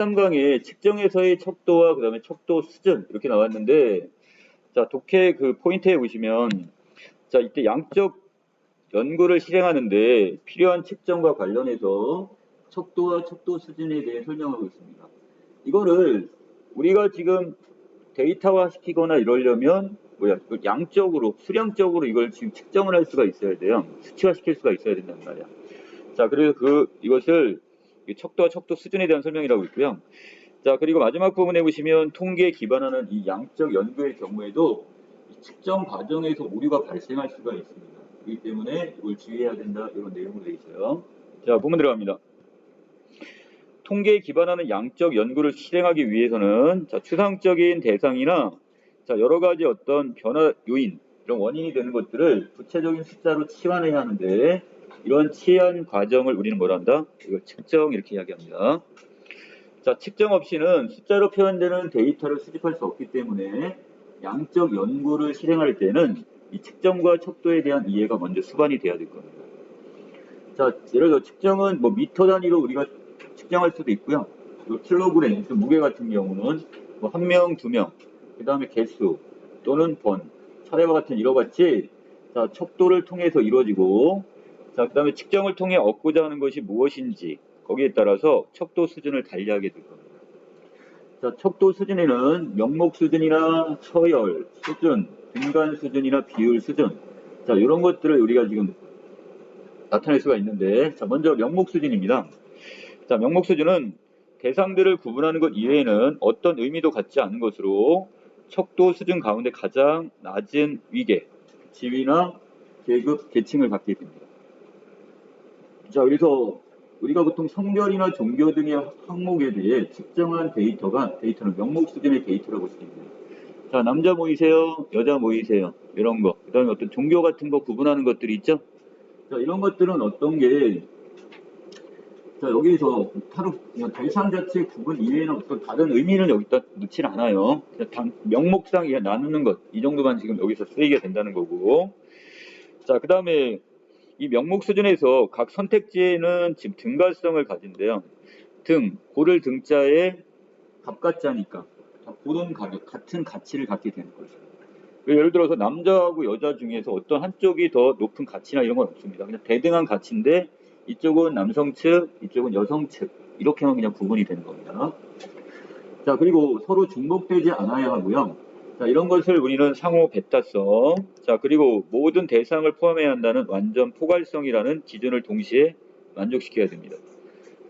3강에 측정에서의 척도와 그다음에 척도 수준 이렇게 나왔는데, 자, 독해 그 포인트에 보시면, 자, 이때 양적 연구를 실행하는데 필요한 측정과 관련해서 척도와 척도 수준에 대해 설명하고 있습니다. 이거를 우리가 지금 데이터화 시키거나 이러려면 양적으로, 수량적으로 이걸 지금 측정을 할 수가 있어야 돼요. 수치화 시킬 수가 있어야 된단 말이야. 자, 그래서 이것을 척도와 척도 수준에 대한 설명이라고 있고요. 자, 그리고 마지막 부분에 보시면 통계에 기반하는 이 양적 연구의 경우에도 이 측정 과정에서 오류가 발생할 수가 있습니다. 그렇기 때문에 이걸 주의해야 된다, 이런 내용으로 되어 있어요. 자, 부분 들어갑니다. 통계에 기반하는 양적 연구를 실행하기 위해서는, 자, 추상적인 대상이나, 자, 여러 가지 어떤 변화 요인, 이런 원인이 되는 것들을 구체적인 숫자로 치환해야 하는데, 이런 치환 과정을 우리는 뭐라 한다? 이걸 측정, 이렇게 이야기합니다. 자, 측정 없이는 숫자로 표현되는 데이터를 수집할 수 없기 때문에 양적 연구를 실행할 때는 이 측정과 척도에 대한 이해가 먼저 수반이 돼야 될 겁니다. 자, 예를 들어 측정은 뭐 미터 단위로 우리가 측정할 수도 있고요. 또 킬로그램, 무게 같은 경우는 뭐 1명, 2명, 그 다음에 개수 또는 번, 차례와 같은 이와 같이, 자, 척도를 통해서 이루어지고, 자, 그 다음에 측정을 통해 얻고자 하는 것이 무엇인지 거기에 따라서 척도 수준을 달리하게 될 겁니다. 자, 척도 수준에는 명목 수준이나 서열 수준, 등간 수준이나 비율 수준, 자, 이런 것들을 우리가 지금 나타낼 수가 있는데, 자, 먼저 명목 수준입니다. 자, 명목 수준은 대상들을 구분하는 것 이외에는 어떤 의미도 갖지 않은 것으로 척도 수준 가운데 가장 낮은 위계, 지위나 계급, 계층을 갖게 됩니다. 자, 그래서 우리가 보통 성별이나 종교 등의 항목에 대해 측정한 데이터는 명목 수준의 데이터라고 볼 수 있습니다. 자, 남자 모이세요, 여자 모이세요, 이런 거. 그 다음에 어떤 종교 같은 거 구분하는 것들이 있죠? 자, 이런 것들은 어떤 게, 자, 여기서 그냥 대상 자체 구분 이외에는 어떤 다른 의미는 여기다 넣질 않아요. 그냥 명목상 나누는 것, 이 정도만 지금 여기서 쓰이게 된다는 거고. 자, 그 다음에 이 명목 수준에서 각 선택지에는 지금 등가성을 가진대요. 고를 등자에 갑가자니까 고른 가격, 같은 가치를 갖게 되는 거죠. 예를 들어서 남자하고 여자 중에서 어떤 한쪽이 더 높은 가치나 이런 건 없습니다. 그냥 대등한 가치인데 이쪽은 남성 측, 이쪽은 여성 측, 이렇게만 그냥 구분이 되는 겁니다. 자, 그리고 서로 중복되지 않아야 하고요. 자, 이런 것을 우리는 상호 배타성, 자, 그리고 모든 대상을 포함해야 한다는 완전 포괄성이라는 기준을 동시에 만족시켜야 됩니다.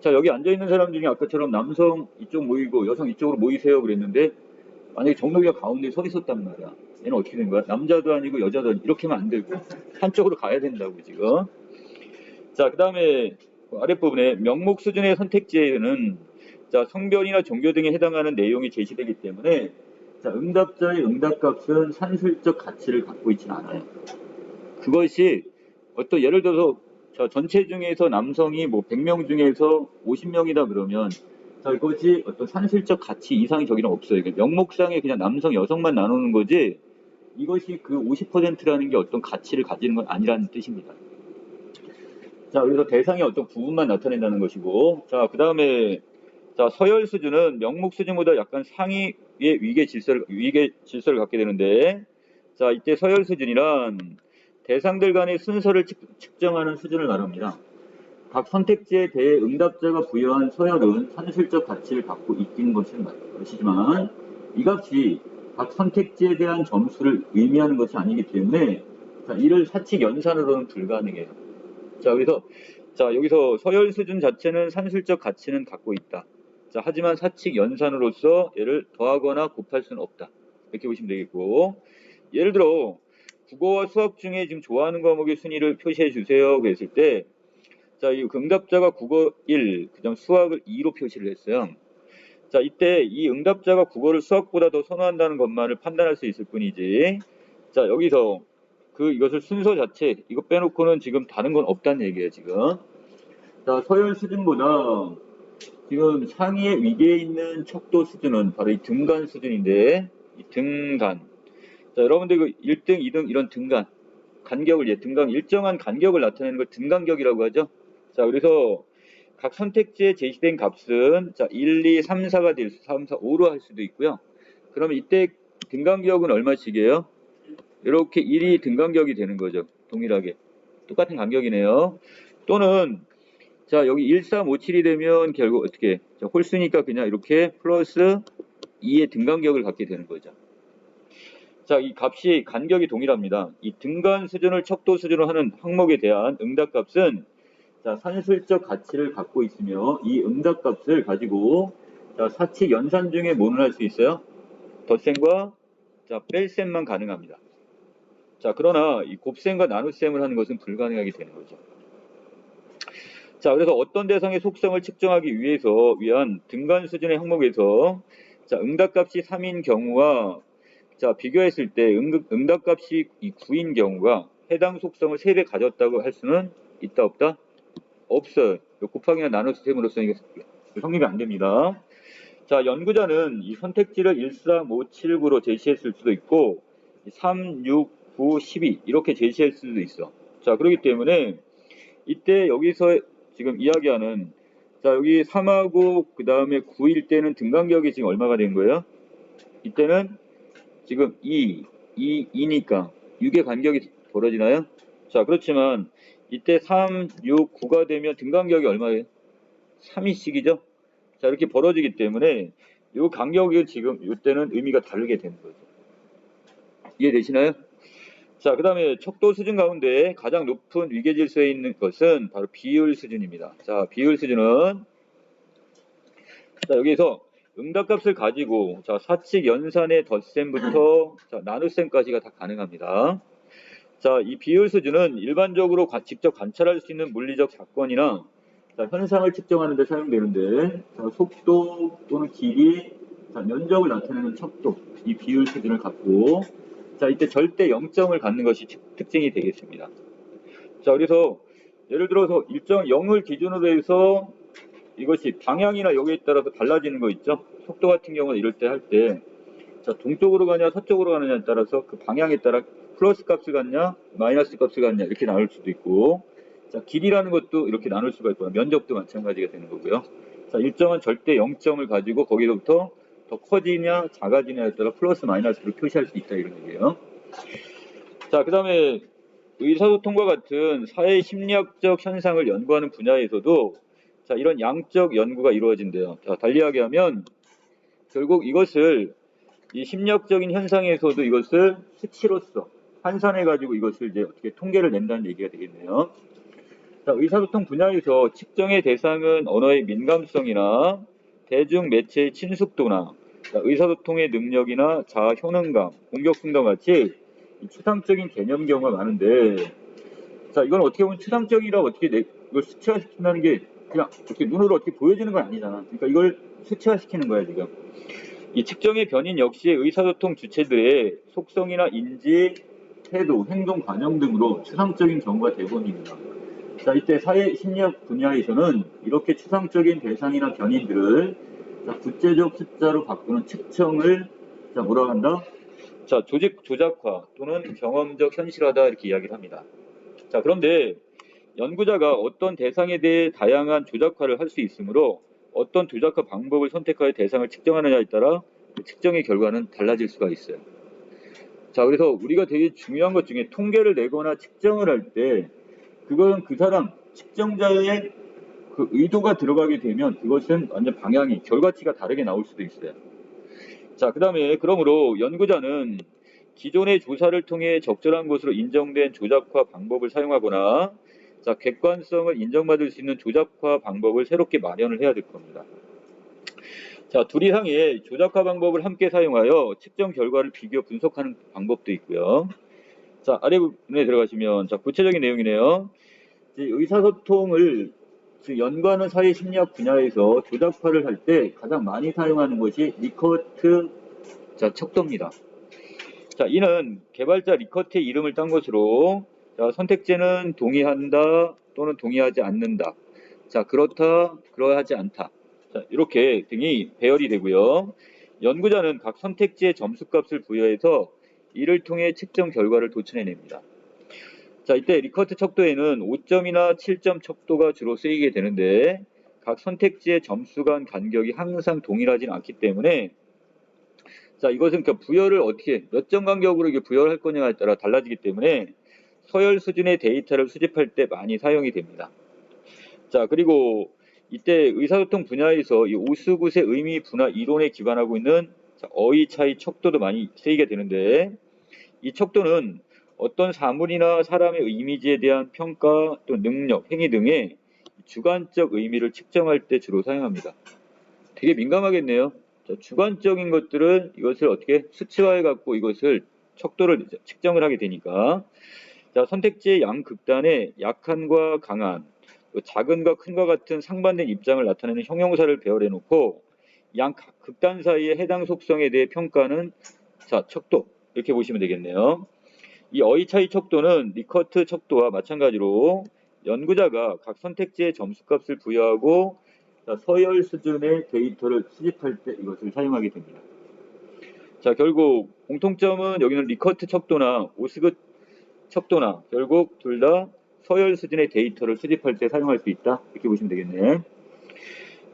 자, 여기 앉아있는 사람 중에 아까처럼 남성 이쪽 모이고 여성 이쪽으로 모이세요 그랬는데, 만약에 정록이가 가운데 서 있었단 말이야. 얘는 어떻게 된 거야? 남자도 아니고 여자도 아니고 이렇게 하면 안 되고 한쪽으로 가야 된다고 지금. 자, 그 다음에 아랫부분에 명목 수준의 선택지에는, 자, 성별이나 종교 등에 해당하는 내용이 제시되기 때문에, 자, 응답자의 응답값은 산술적 가치를 갖고 있지는 않아요. 그것이 어떤 예를 들어서 전체 중에서 남성이 뭐 100명 중에서 50명이다 그러면, 자, 이것이 어떤 산술적 가치 이상이 저기는 없어요. 명목상에 그냥 남성, 여성만 나누는 거지, 이것이 그 50%라는 게 어떤 가치를 가지는 건 아니라는 뜻입니다. 자, 그래서 대상의 어떤 부분만 나타낸다는 것이고, 자, 그 다음에, 자, 서열 수준은 명목 수준보다 약간 상위의 위계 질서를 갖게 되는데, 자, 이때 서열 수준이란 대상들 간의 순서를 측정하는 수준을 말합니다. 각 선택지에 대해 응답자가 부여한 서열은 산술적 가치를 갖고 있는 것이지만, 이 값이 각 선택지에 대한 점수를 의미하는 것이 아니기 때문에, 자, 이를 사칙 연산으로는 불가능해요. 자, 그래서, 자, 여기서 서열 수준 자체는 산술적 가치는 갖고 있다. 자, 하지만 사칙 연산으로서 얘를 더하거나 곱할 수는 없다. 이렇게 보시면 되겠고, 예를 들어 국어와 수학 중에 지금 좋아하는 과목의 순위를 표시해 주세요 그랬을 때, 자, 이 응답자가 국어 1, 그다음 수학을 2로 표시를 했어요. 자, 이때 이 응답자가 국어를 수학보다 더 선호한다는 것만을 판단할 수 있을 뿐이지, 자, 여기서 이것을 순서 자체, 이거 빼놓고는 지금 다른 건 없다는 얘기예요, 지금. 자, 서열 수준보다 지금 상위에 위계에 있는 척도 수준은 바로 이 등간 수준인데, 이 등간. 자, 여러분들 1등, 2등 이런 등간, 간격을, 등간, 일정한 간격을 나타내는 걸 등간격이라고 하죠. 자, 그래서 각 선택지에 제시된 값은 자 1, 2, 3, 4가 될 수, 3, 4, 5로 할 수도 있고요. 그러면 이때 등간격은 얼마씩이에요? 이렇게 1이 등간격이 되는 거죠. 동일하게. 똑같은 간격이네요. 또는 자 여기 1, 3, 5, 7이 되면 결국 어떻게 자, 홀수니까 그냥 이렇게 플러스 2의 등간격을 갖게 되는 거죠. 자, 이 값이 간격이 동일합니다. 이 등간 수준을 척도 수준으로 하는 항목에 대한 응답값은 자, 산술적 가치를 갖고 있으며 이 응답값을 가지고 자, 사칙 연산 중에 뭐는 할 수 있어요? 덧셈과 자, 뺄셈만 가능합니다. 자, 그러나 이 곱셈과 나눗셈을 하는 것은 불가능하게 되는 거죠. 자, 그래서 어떤 대상의 속성을 측정하기 위한 등간 수준의 항목에서 자, 응답값이 3인 경우와 자, 비교했을 때 응답값이 9인 경우가 해당 속성을 3배 가졌다고 할 수는 있다 없다? 없어요. 곱하기나 나눗셈으로서 이게 성립이 안 됩니다. 자, 연구자는 이 선택지를 1, 3, 5, 7, 9로 제시했을 수도 있고 3, 6, 9, 12 이렇게 제시했을 수도 있어. 자, 그렇기 때문에 이때 여기서 지금 이야기하는 자, 여기 3하고 그 다음에 9일 때는 등간격이 지금 얼마가 된 거예요? 이때는 지금 2니까 6의 간격이 벌어지나요? 자, 그렇지만 이때 3, 6, 9가 되면 등간격이 얼마예요? 3이씩이죠? 자, 이렇게 벌어지기 때문에 이 간격이 지금 이때는 의미가 다르게 되는 거죠. 이해되시나요? 자, 그 다음에 척도 수준 가운데 가장 높은 위계질서에 있는 것은 바로 비율 수준입니다. 자, 비율 수준은 자, 여기서 응답값을 가지고 자, 사칙 연산의 덧셈부터 자, 나눗셈까지가 다 가능합니다. 자, 이 비율 수준은 일반적으로 직접 관찰할 수 있는 물리적 사건이나 자, 현상을 측정하는 데 사용되는데 자, 속도 또는 길이, 자, 면적을 나타내는 척도, 이 비율 수준을 갖고 자, 이때 절대 0점을 갖는 것이 특징이 되겠습니다. 자, 그래서 예를 들어서 일정 0을 기준으로 해서 이것이 방향이나 여기에 따라서 달라지는 거 있죠? 속도 같은 경우는 이럴 때 할 때 자, 동쪽으로 가냐 서쪽으로 가느냐에 따라서 그 방향에 따라 플러스 값을 갖냐 마이너스 값을 갖냐 이렇게 나눌 수도 있고 자, 길이라는 것도 이렇게 나눌 수가 있고 면적도 마찬가지가 되는 거고요. 자, 일정한 절대 0점을 가지고 거기로부터 더 커지냐 작아지냐에 따라 플러스 마이너스를 표시할 수 있다 이런 얘기예요. 자, 그 다음에 의사소통과 같은 사회 심리학적 현상을 연구하는 분야에서도 자, 이런 양적 연구가 이루어진대요. 자, 달리 이야기하면 결국 이것을 이 심리학적인 현상에서도 이것을 수치로서 환산해가지고 이것을 이제 어떻게 통계를 낸다는 얘기가 되겠네요. 자, 의사소통 분야에서 측정의 대상은 언어의 민감성이나 대중 매체의 친숙도나 자, 의사소통의 능력이나 자아 효능감, 공격성과 같이 추상적인 개념 경우가 많은데 자, 이건 어떻게 보면 추상적이라 어떻게 이걸 수치화시킨다는 게 그냥 이렇게 눈으로 어떻게 보여지는 건 아니잖아. 그러니까 이걸 수치화시키는 거야, 지금. 이 측정의 변인 역시 의사소통 주체들의 속성이나 인지, 태도, 행동 관영 등으로 추상적인 경우가 대부분입니다. 자, 이때 사회 심리학 분야에서는 이렇게 추상적인 대상이나 변인들을 자, 구체적 숫자로 바꾸는 측정을 자, 뭐라고 한다? 자, 조직 조작화 또는 경험적 현실화다 이렇게 이야기를 합니다. 자, 그런데 연구자가 어떤 대상에 대해 다양한 조작화를 할 수 있으므로 어떤 조작화 방법을 선택하여 대상을 측정하느냐에 따라 그 측정의 결과는 달라질 수가 있어요. 자, 그래서 우리가 되게 중요한 것 중에 통계를 내거나 측정을 할 때 그건 그 사람 측정자의 그 의도가 들어가게 되면 그것은 완전 방향이 결과치가 다르게 나올 수도 있어요. 자, 그 다음에 그러므로 연구자는 기존의 조사를 통해 적절한 것으로 인정된 조작화 방법을 사용하거나 자, 객관성을 인정받을 수 있는 조작화 방법을 새롭게 마련을 해야 될 겁니다. 자, 둘 이상의 조작화 방법을 함께 사용하여 측정 결과를 비교 분석하는 방법도 있고요. 자, 아래 부분에 들어가시면 자, 구체적인 내용이네요. 의사소통을 연구하는 사회 심리학 분야에서 조작화를 할 때 가장 많이 사용하는 것이 리커트 자, 척도입니다. 자, 이는 개발자 리커트의 이름을 딴 것으로 자, 선택지는 동의한다 또는 동의하지 않는다. 자, 그렇다, 그러하지 않다. 자, 이렇게 등이 배열이 되고요. 연구자는 각 선택지에 점수값을 부여해서 이를 통해 측정 결과를 도출해냅니다. 자, 이때 리커트 척도에는 5점이나 7점 척도가 주로 쓰이게 되는데 각 선택지의 점수 간 간격이 항상 동일하진 않기 때문에 자, 이것은 그러니까 부여를 어떻게 몇 점 간격으로 이게 부여를 할 거냐에 따라 달라지기 때문에 서열 수준의 데이터를 수집할 때 많이 사용이 됩니다. 자, 그리고 이때 의사소통 분야에서 이 오스굿의 의미 분화 이론에 기반하고 있는 어휘 차이 척도도 많이 쓰이게 되는데 이 척도는 어떤 사물이나 사람의 이미지에 대한 평가 또 능력, 행위 등의 주관적 의미를 측정할 때 주로 사용합니다. 되게 민감하겠네요. 자, 주관적인 것들은 이것을 어떻게 수치화해 갖고 이것을 척도를 측정을 하게 되니까 자, 선택지의 양극단에 약한과 강한, 작은과 큰과 같은 상반된 입장을 나타내는 형용사를 배열해 놓고 양극단 사이의 해당 속성에 대해 평가하는 자, 척도 이렇게 보시면 되겠네요. 이 어휘 차이 척도는 리커트 척도와 마찬가지로 연구자가 각 선택지의 점수값을 부여하고 서열 수준의 데이터를 수집할 때 이것을 사용하게 됩니다. 자, 결국 공통점은 여기는 리커트 척도나 오스굿 척도나 결국 둘 다 서열 수준의 데이터를 수집할 때 사용할 수 있다. 이렇게 보시면 되겠네.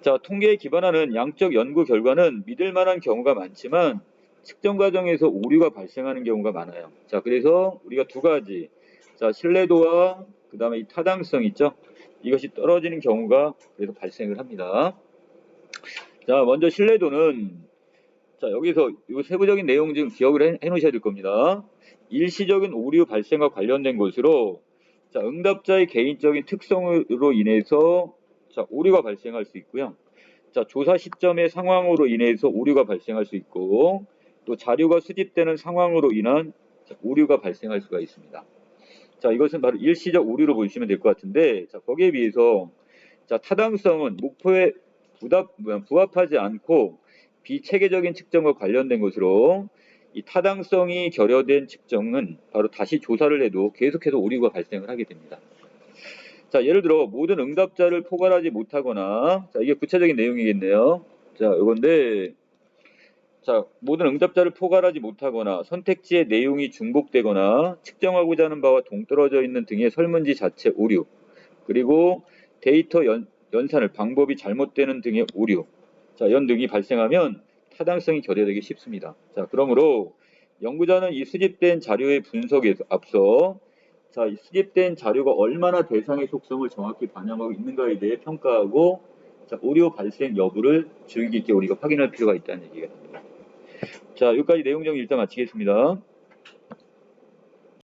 자, 통계에 기반하는 양적 연구 결과는 믿을 만한 경우가 많지만 측정 과정에서 오류가 발생하는 경우가 많아요. 자, 그래서 우리가 두 가지, 자, 신뢰도와 그 다음에 이 타당성 있죠? 이것이 떨어지는 경우가 그래서 발생을 합니다. 자, 먼저 신뢰도는 자, 여기서 이 세부적인 내용 좀 기억을 해 놓으셔야 될 겁니다. 일시적인 오류 발생과 관련된 것으로 자, 응답자의 개인적인 특성으로 인해서 자, 오류가 발생할 수 있고요. 자, 조사 시점의 상황으로 인해서 오류가 발생할 수 있고 또 자료가 수집되는 상황으로 인한 오류가 발생할 수가 있습니다. 자, 이것은 바로 일시적 오류로 보시면 될 것 같은데 자, 거기에 비해서 자, 타당성은 목표에 부합하지 않고 비체계적인 측정과 관련된 것으로 이 타당성이 결여된 측정은 바로 다시 조사를 해도 계속해서 오류가 발생을 하게 됩니다. 자, 예를 들어 모든 응답자를 포괄하지 못하거나 자, 이게 구체적인 내용이겠네요. 자, 이건데 자, 모든 응답자를 포괄하지 못하거나 선택지의 내용이 중복되거나 측정하고자 하는 바와 동떨어져 있는 등의 설문지 자체 오류 그리고 데이터 연산을 방법이 잘못되는 등의 오류 자, 이런 등이 발생하면 타당성이 결여되기 쉽습니다. 자, 그러므로 연구자는 이 수집된 자료의 분석에 앞서 자, 이 수집된 자료가 얼마나 대상의 속성을 정확히 반영하고 있는가에 대해 평가하고 자, 오류 발생 여부를 주의 깊게 우리가 확인할 필요가 있다는 얘기가 됩니다. 자, 여기까지 내용 정리 일단 마치겠습니다.